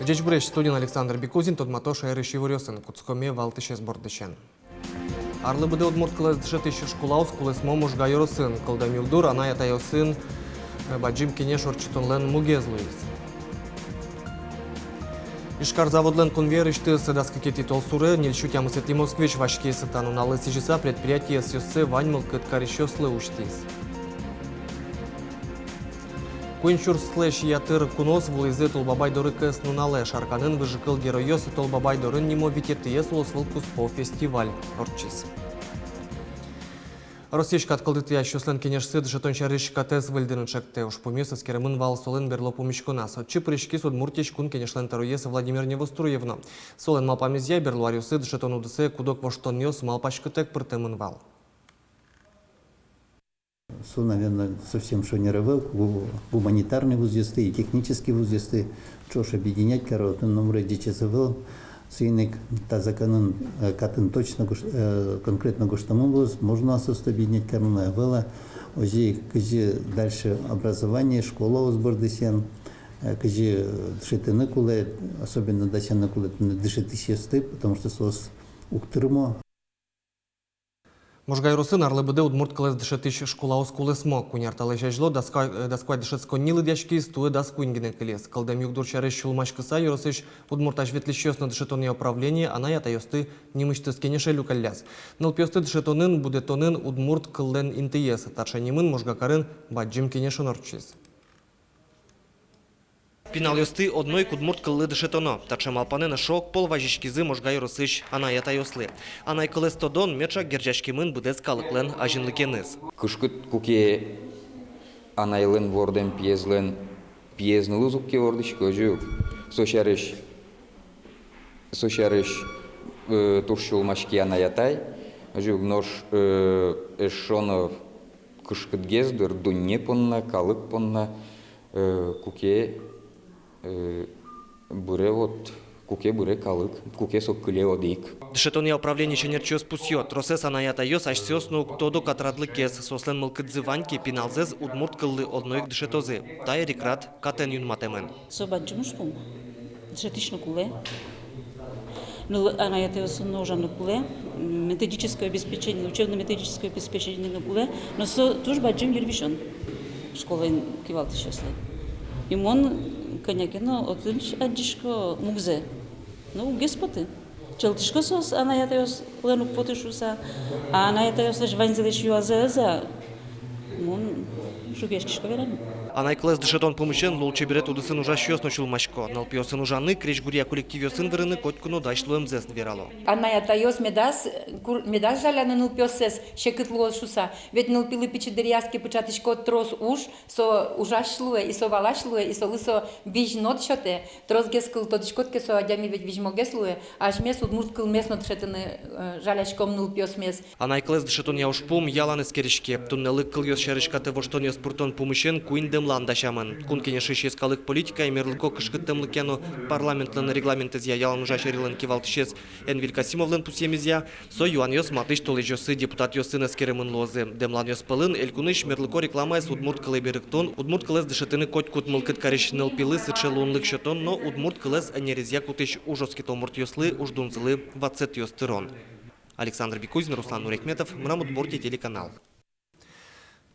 Джечбреш студент Александр Бекузин, Тодматоша Эриши Варёсын, Куцкоме Валтышес Бордышен. Арлы быды отмурт кылыз дышетышы шкулаус кулыс момуш гайросын, кылдамилдур, ана ятайосын, баджим кенеш орчитонлен мугезлуис. Ишкар заводлен конвейерышты сыдаскакети толсуры, нельшутям сети Москвич вашки сытану на лысижиса предприятие сёсы ваньмыл кыткарищёслы уштиз. Куинчур слэш ятыр кунос вулизе толбабай доры кэс нуналэ шарканын выжыкыл героёс толбабай дорын нимо витетиес улысвыл куспо фестиваль орчиз. Росишка откалдыты ящуслен кенешсы дышетонча рышка тез выльдырын шекте уж помеса с керемын вал солен берло помещконас. Чипрышки судмуртич кун кенешлен таруес Владимир Невоструевна. Солен малпамизья берло арюсы дышетону дысе кудок воштон нес малпашкытек пыртемын вал. Су, наверное, совсем что не ревел, гуманитарный вузесты и технический вузесты, чош объединять, короче, номер дичезевел, свиник, та законен, катын точно, конкретно гоштаму вуз, можно осост объединять, короче, вела, ози, кызи дальше образование, школа узбордысен, кызи дышетыны куле, особенно дасяны куле, дышетысесты, потому что сос уктырмо. Можгайросын арлы быды удмурт кылыз дышетыш шкулаус кулысмо, кунярталы жажло, даскуай дышетско нилы дяшки стуы даскуингенен кылес. Кылдам югдурчары шулмашкыса юросыш удмурташ ветлищёсно дышетонное управление, ана ятайосты немыштыз кенеше люкалляс. Нылпёсты дышетонын будетонын удмурт кыллен интиес, таршанимын можгакарын баджим кенешон орчиз. Пинал ёсты одной кудмурт кыллы дышетоно, тачем алпанена шок пол важишкизы можгай росыш ана ятайослы. Анай кылыс тодон меча герджашкимын будес калыклен ажинлыкеныз. Кышкыт куке анайлен ворден пьезны зубке вордыш көжу. Сошарыш туршул машки ана ятай. Жук нож эшоно кышкыт гездыр дунне понна, калык понна куке буре вот куке буре калык, куке соккыле одик. Дышетония управление ченерчёс пусьёт, росес анаята ёс ашсёсну тодо катрадлы кес, сослен мылкыдзы ваньки пиналзез удмурт кыллы одноик дышетозы. Тай рекрат катен юнматемен. Собаджимушкум, дышетишну куле. Ну, анаята ёс ножану куле, методическое обеспечение, учебно-методическое обеспечение на куле, но тоже баджим юрвишон. Школа кивалты счастливы. Имон конякино отынч адишко мугзе. Ну, геспоты. Челтишко сос, ана ятайос ленук потышуса, а ана ятайос лишь ванзелиш юазеза. Мон шугешкишко верами. Анай кылыс дышетон помышен лолче берет удысын ужащёс ночул машко. Налпиосын ужаны креш гурия коллективёсын вырыны котькуну дашлуем зес верало. Ана ятайос медас жаляны нылпиосес шекытлуо шуса. Ведь нылпилы пичидерияски пычатышко трос уж, со ужашлуе, и со валашлуе, и со лысо вижнот шоте. Трос гескыл тодышкотке со адями ведь вижмогеслуе, аж мес удмурткыл месно дышетыны жалячком нылпиос мес. Анай кылыс дышетон яушпом яланы скеришке. Туннелык кылёс шеришкаты воштон спуртон помышен куиндем ландашаман. Кун кенешишес калык политика и мерлыко кышкыттымлыкену парламентлын регламентызя ялан ужашерилын кивалтышес Энвиль Касимовлын пусемизя, со юан ёс матыш толежосы депутат ёсын эскеремын лозы. Демлан ёс пылын элькуныш мерлыко рекламайс удмурт кылы берыктон, удмурт кылыс дышетыны котькут мылкыт кариш нылпилы сычелунлык шотон, но удмурт кылыс энерезия кутыш ужоски томурт ёслы уждунзылы вацет ёстырон. Александр Бекузин, Руслан Нурекметов, Мрамутборти, телеканал.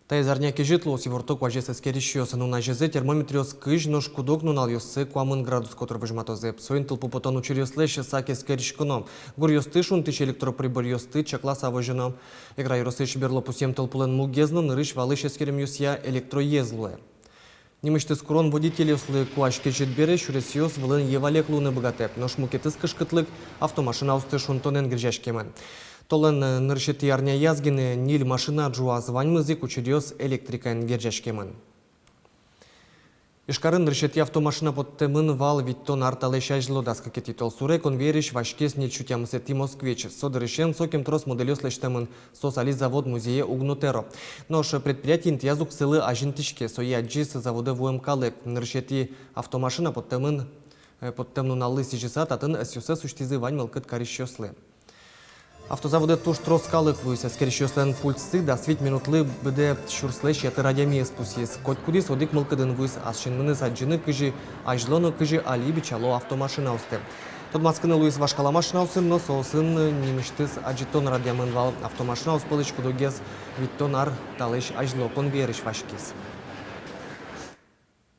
Тайзарняки житло сиворток важес скерищёс, но на жезе термометриос кыж нож кудок нунал ёссы куамын градус котор выжматозе. Псоин тылпу потон учерёслеш саке скеришкуно. Гур ёсты шун тыч электроприбор ёсты чакла савожено. Игра ёсыш берло пусем тылпулен мугезно нырыш валыш эскерем ёсья электроезлуе. Немышты скурон водители услы куашки житбере шуресиос вылын евалек луны богатеп. Нож мукетыз кышкытлык автомашина усты шунтонен гржашкемен. Толен ныршети арня язгины нил машина джуа званьмызы кучерёс электрикан гержашкемын. Ишкарын ныршети автомашина подтемын вал виттон арталы шажло даскакети толсуре конвейериш вашкес нечутямысети Москвич. Содырышен сокем трос моделёс лештемын сосали завод музее угнутеро. Нош предприятие интязук сылы ажинтишке соя джис заводы ВМКлык. Ныршети автомашина подтемну налы сижиса татын эсюсе суштизы вань мылкыт карищёслы. Автозаводы туш троскалык вуйся, скерещёслен пульсы, да свит минутлы беде шурслеш яты радиамия спусис. Кот кудис одик мылкыдын вуйс, асшинмыны саджины кыжи, ажлоны кыжи алиби чало автомашина усты. Тот маскыны луис вашкала машина усын, но соусын немиштыс аджитон радиамын вал автомашина успылыч кудогез виттонар талыш ажло конвериш вашкис.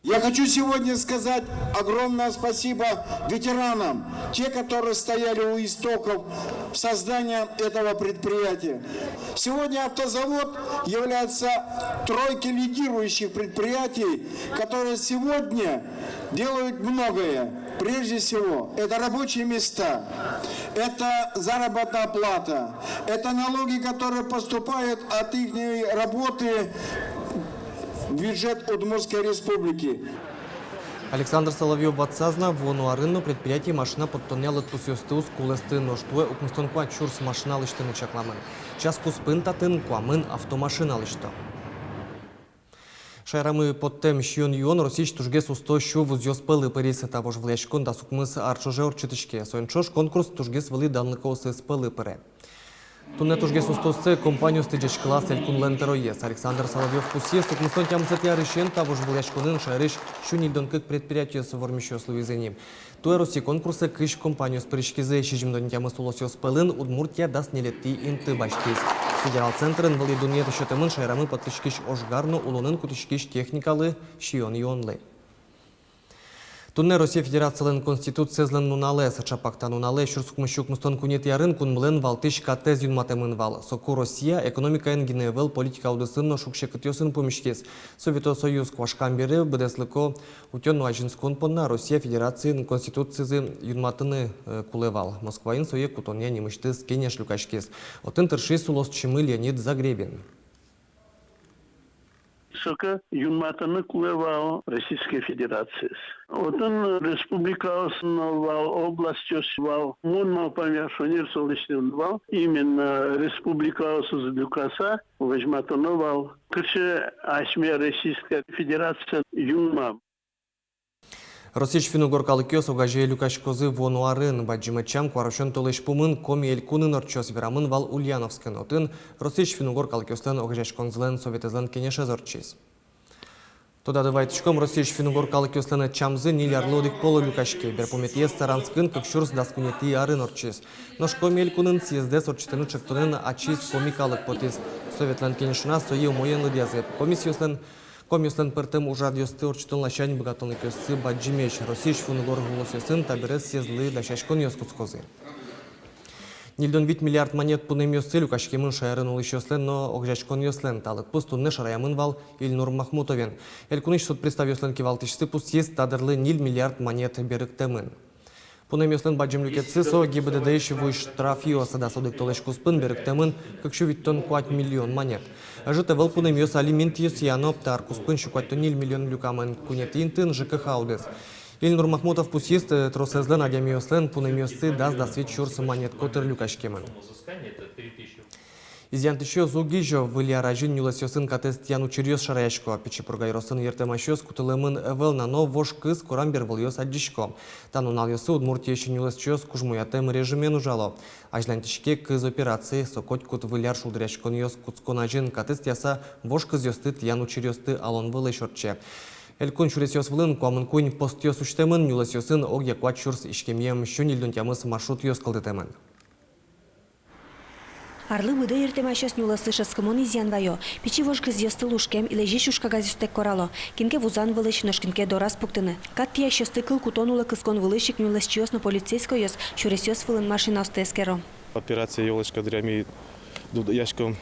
Я хочу сегодня сказать огромное спасибо ветеранам, те, которые стояли у истоков создания этого предприятия. Сегодня автозавод является тройкой лидирующих предприятий, которые сегодня делают многое. Прежде всего, это рабочие места, это заработная плата, это налоги, которые поступают от их работы бюджет Удмуртской республики. Александр Соловьев отсазна вону арынну предприятие машина подтонялык пусёстыус кулесты ноштуэ укмустон куа чурс машина лыштыны чакламын. Час куспын татын куамын автомашина лышто. Шайрамы подтем щион юон Росич тужгес усто щу вузьёс пылы пырисы тавож влешкон да сукмыс арчоже орчытышке. Соенчош конкурс тужгес вылы данлыкосы с пылы пыре. Тунне тужгес устосцы компанию стыдеч класс элькун лентероес. Александр Соловьев пусьес укмустон тямсет ярышен тавож влешконын шайрыш щунильдон кык предприятие совормещё словизеним. Туэ Руси конкурсы кыш компанию с прыщкизе щижимдон тямыс улосёс пылын Удмуртия даст нелетти инты баштис. Федерал центрын вылы дуньет ещётымын шайрамы подтышкиш ошгарну улонын кутышкиш техникалы щион юонлы. Тунне Россия Федерациялын конституциязлын нунале сачапакта нунале шурсукмышук мустон кунет ярын кунмлен валтыш катез юнматемын вал. Соку Россия экономикаен гиневел политика аудысынно шукшекытёсын помишкес. Совето Союз квашкан бери бедеслыко утённу ажинскон понна Россия Федерациялын конституциясы юнматыны кулевал. Москваин сое кутоне немыштыз кенеш люкашкес. Отын тырши сулос чимы Леонид Загребин. Сока юнматаны кулевал Российской Федерации. Отын республика основал, область основал, мунмал помяшонер солнечный именно республика создукаса, возьматановал. Кыче ашме Российская Федерация юнма. Росич финугоркалы кёс огаже люкашкозы вонуарын баджимачам кварашон толыш пумын коми элькунын орчос верамын вал Ульяновскын отын Росич финугоркалы кёстен огажашконзлен советезлен кенеше зорчис. Тода давайтышком Росич финугоркалы кёстен чамзы нилярлодик полу люкашке берпометиес саранскын кыкшурс даскунети арын орчис. Нош коми элькунын съездес орчитену чектонен ачис комикалык потис советлен кенешуна сое моен лыдязы Комислен пыртым ужадьёсты орчытын лащань богатонлы көсцы баджимеш Росич фунугор голосёсын табирес съезлы дашашкон ёскуцкозы. Нильдон 8 миллиард монет пунем ёсты люкашкемын шайрын улышёслен, но огжачкон ёслен талык пуст тунны шараямын вал Ильнур Махмутовен. Элькуныш суд представ ёслен кивалтышты пуст съезд тадырлы 0 миллиард монет беріктемын. Пунем ёслен баджим люкетсы со ГИБДД вуй штраф ёсы да содык толеш куспын беріктемын кыкшу виттон 4 миллион монет. Жыты выл пунем ёс алимент ёс яноп тар куспын шукаттон 0 миллион люкамын кунетинтын ЖКХ аудес. Ильнур Махмутов пусист тросезлен адями ёслен пунем ёсы даст да свет чурсы монет котыр люкашкемын. Изянтышё зугижо выли аражин нюласёсын катест яну чирьёс шараяшко, пичипургай росын ертемашёс кутылымын эвел на нов вош кыз курамбер выл ёс аджишко. Танунал ёсы Удмуртиеши нюласчёс кужмуятем режимен ужало. Ажлантишке кыз операции сокоть кут выляр шудряшкон ёс куцконажин катест яса вош кыз ёстыт яну чирьёсты алон вылы шорче. Элькун чурес ёс вылын куамын кунь пост ёс уштемын нюласёсын ог якуат чурс ишкемьем щун илдон тямыс маршрут ёс кылдытемын. Арлы выда ертемашес нюласы шаскамон изян вайо. Пичи вож кызьёсты лушкем или жи шушка газюстек корало. Кинке вузан вылыш, ношкинке дорас пуктыны. Кат тия шёсты кыл кутонула кыскон вылышик нюлас чиёс на полицейско ёс, шурес ёс вылын машина остескеро. Операция ёлочка дрями яшком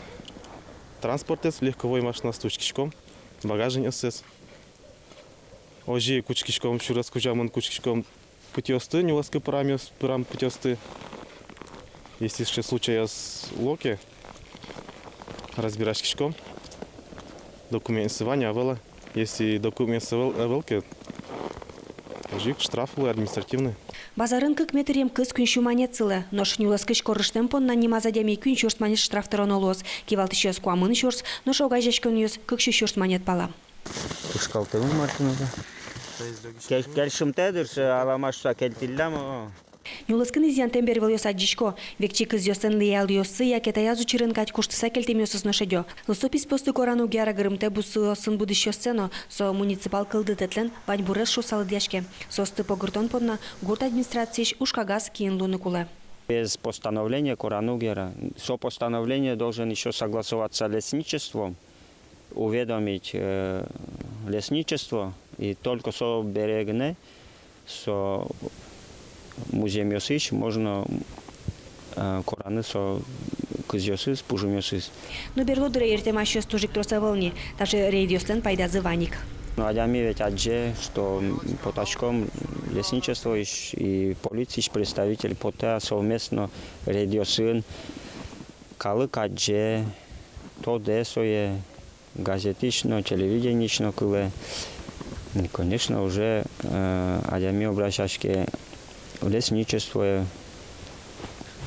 транспортес, легковой машина стучкишком, багажень эсэс. Ожи кучкишком, шурас кужамын кучкишком путёсты, нюласкы пырам путёсты. Если еще случай с локи, разбираешь кишком, документирование авела. Если документирование авелки, жик штрафы административные. Базарын кык метрем кыз күншү монет сылы. Нош нюласкыш корыштен понна немазадями күн чурс монет штрафтырон олос. Кивалтыш ёс куамын чурс, нош огай жешкон ёс кыкшу чурс монет пала. Ушкалтымын машинада. Келшімтедір, аламашса келтілдім. Нюлыскын изян тембер выл йоса дичко, векчи кыз йостен лиял йосы, яке таязу чирын кать куштыса келтем йосысно шедё. Лысопис посты корану гяра грымте бусы йосын будыш йосено, со муниципал кылды тетлен вань бурес шусалы дяшке. Состы погыртон подна гурт администрацииш ушкагас киен луны куле. Без постановления Коранугера. Со постановления должен еще согласоваться лесничеством, уведомить лесничество, и только со берегне, со музеем Йосыч можно Кораны со кызьосыз, пужумёсыз. Но берлодыра эртема щёс тужик тросавылни, даже рейд йослен пайдазы ваник. Ну, а ми ведь адже, что потачком лесничество и полиция, представитель пота совместно радиосын, калык адже, то десое, газетично, телевиденично, кыле. И, конечно, уже адями обращашки лесничество,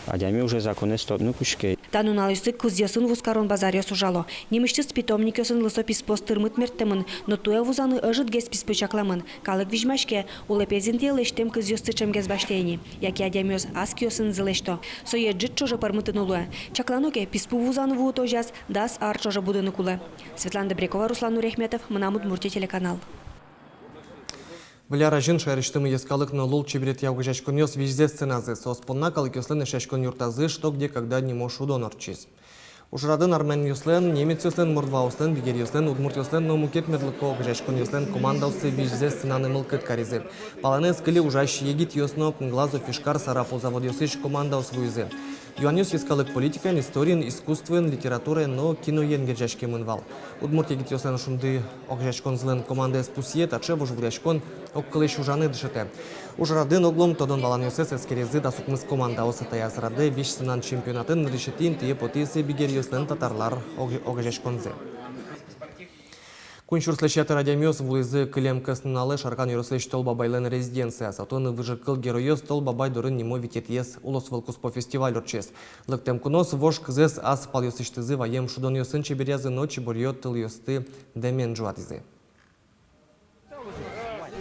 адями уже законы стотнукушки. Танун алысы кыз йосын вускарон базар йосу жало. Немыштыс питомник йосын лысопис постырмыт мерттемын, но туя вузаны ыжыт гес писпычакламын. Калык вижмашке улепезинте лештем кыз йосты чемгез баштейни, яки адямёс аски йосын зылешто. Сое джит чожа пармытын улуя. Чакланоке писпу вузаны вуу тожас, дас ар чожа будыны кулы. Светлана Добрякова, Руслан Нурехметов, Мынам Удмуртия телеканал. Вляра жын шайрыштымы ескалык на лул чеберет явгы жашкон йос вижзе сценазы. Соспонна калык йослен шашкон юртазы, что где когда не мош удонорчиз. Ушрадын армен йослен, немец йослен, мордва йослен, бигер йослен, удмурт йослен, но мукет медлыко жашкон йослен командаусы вижзе сценаны мылкыт каризы. Паланы скыли ужаш егит йосно, глазу фишкар сарапу завод йосыш командаус вуйзы. Юанюс ескалык политикан, историен, искусствен, литературен, но киноен гержашке мынвал. Удмурт егит йослен шунды огжашкон злен команда спусьет, а чебуж вряшкон оккылыш ужаны дышыте. Ужрадын оглом тодон балан йосес эскерезы да сукмыз команда осыта ясырады виш сынан чемпионатын решетин тие потисы бигер йослен татарлар огжашконзы. Кунчур слещаты радиомёс вулызы кылем кысныналы шаркан юрыслыш толба байлен резиденция. Сатоны выжыкыл героёс толба байдорын немо витетьес улос вылкуспо фестиваль орчес. Лыктем кунос вош кызес ас пал йосыштызы ваем шудон йосын чеберязы ночи борьёт тыл йосты демен жуатызы.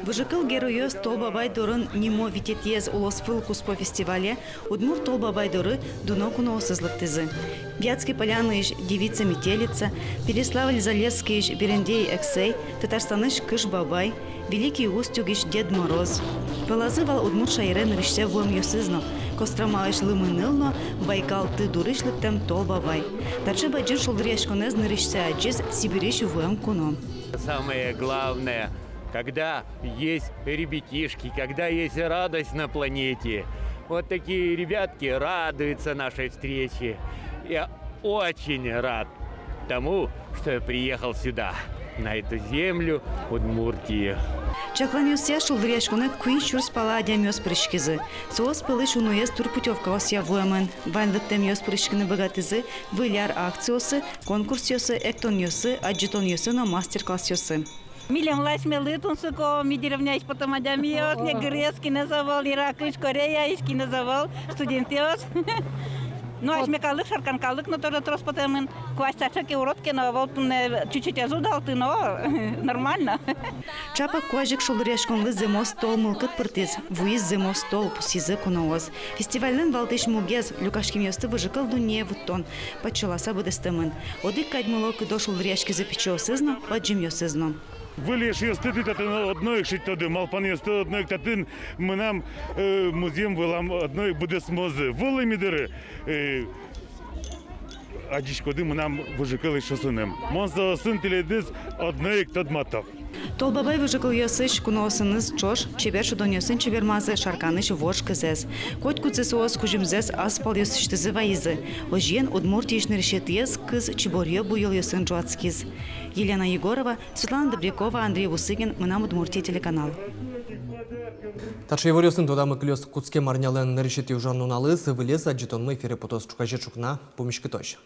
Выжыкыл героёс толбабай дорын нимо витетьез улосфыл куспо фестивале удмур толбабай доры дуно куно сызлыктызы. Вятский поляныш девица метелица, Переславль Залесскийш Берендей Эксей, Татарстаныш Кыш Бабай, Великий Устюгиш Дед Мороз. Пелазы вал удмур шайрен рышсе вуем йосызно, Костромалыш лымынылно, Байкал ты дурышлыктем толбабай. Тачы баджин шулдыряшконез нырышсе аджиз Сибириш вуем куно. Самое главное, когда есть ребятишки, когда есть радость на планете. Вот такие ребятки радуются нашей встрече. Я очень рад тому, что я приехал сюда, на эту землю, Удмуртию. Чакланюся шулдыряшконы куинчур спала адямёс прышкизы. Соос пылыш уноез турпутевка осья вуэмен. Ванлыктем ёс прышкины богатызы, выляр акциосы, конкурс ёсы, эктон ёсы, аджитон ёсы, но мастер-класс ёсы. Милям ласме лытунсыко, ми деревняйш потом адямиос, не грецкий называл, иракыш, кореяйский называл, студентиос. Ну, а смекалык, шарканкалык, но тоже трос потом квастачаки уродки, но вот чуть-чуть озудал ты, но нормально. Чапа куажик шулдыряшконлы земо стол мылкыт пыртыз, вуиз земо стол пусизы куноос. Фестивальнын валтыш мугез, люкашким ёсты выжыкал дуне вуттон, почеласа будыстымын. Одык кадмылок до шулдыряшки запечо сызно, паджим ёсызно. Вылеш ёсты татын одной шиттады, малпан ёсты одной татын мынам музеем вылам одной будес мозы. Вылы мидыры адишкоды мынам выжыкал ишосыным. Монса сын теледиз одной тадматов. Толбабай выжыкал ёсыш куноосыныз чош, чебер шудон ёсын чебермазы шарканыш вош кызез. Коть куцесоос кужимзез аспал ёсыштызы ваизы. Ожен удмуртиишны решетьез кыз чеборьё буйыл ёсын жуацкиз. Елена Егорова, Светлана Добрякова, Андрей Вусыгин, Мынам Удмуртия телеканал. Таршай варёсын тодамы клёс куцке марнялен решети ужанун алыс, вылез аджитон мы эфире потос чукажет чукна помешки точь.